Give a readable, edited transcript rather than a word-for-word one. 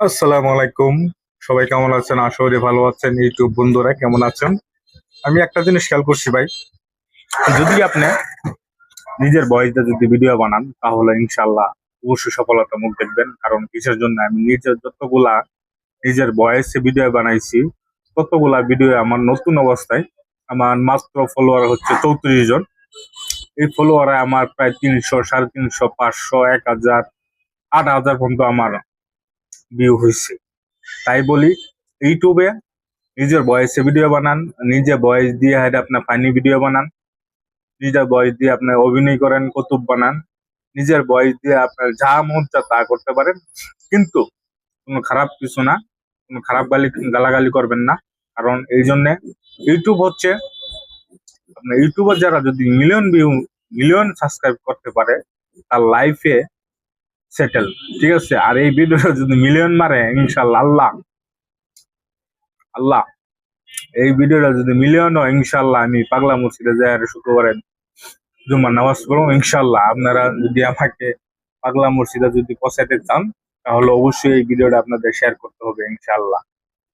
আসসালামু আলাইকুম। সবাই কেমন আছেন? আশা করি ভালো আছেন। ইউটিউব বন্ধুরা কেমন আছেন? আমি একটা জিনিস খেয়াল করছি ভাই, যদি আপনি নিজের ভয়েস দিয়ে যদি ভিডিও বানান তাহলে ইনশাআল্লাহ অবশ্যই সফলতার মুখ দেখবেন। কারণ কিসের জন্য? আমি নিজের যতগুলা নিজের ভয়েসে ভিডিও বানাইছি ততগুলা ভিডিও আমার নতুন অবস্থায় আমার মাত্র ফলোয়ার হচ্ছে 34 জন। এই ফলোয়ারে আমার প্রায় 300, 350, 500, 1000, 8000 পর্যন্ত আমার ভিউ হয়েছে। তাই বলি, ইউটিউবে নিজের ভয়েসে ভিডিও বানান, নিজে ভয়েস দিয়ে আপনার ফানি ভিডিও বানান, নিজের ভয়েস দিয়ে আপনার অভিনয় করেন, কৌতুক বানান, নিজের ভয়েস দিয়ে আপনার যা মন চায় তা করতে পারেন। কিন্তু কোনো খারাপ কিছু না, কোনো খারাপ গালাগালি করবেন না। কারণ এই জন্যে ইউটিউব হচ্ছে আপনার ইউটিউবার যারা যদি মিলিয়ন ভিউ, মিলিয়ন সাবস্ক্রাইব করতে পারে তার লাইফে সেটেল। ঠিক আছে? আর এই ভিডিওটা যদি মিলিয়ন মারে ইনশাল্লাহ আল্লাহ আল্লাহ এই ভিডিওটা যদি মিলিয়ন হয় ইনশাল্লাহ আমি পাগলা মসজিদে যাই আর শুক্রবারে জুম্মার নামাজ পড়বো ইনশাল্লাহ। আপনারা যদি আমাকে পাগলা মসজিদে যদি পৌঁছাতে চান তাহলে অবশ্যই এই ভিডিওটা আপনাদের শেয়ার করতে হবে ইনশাল্লাহ।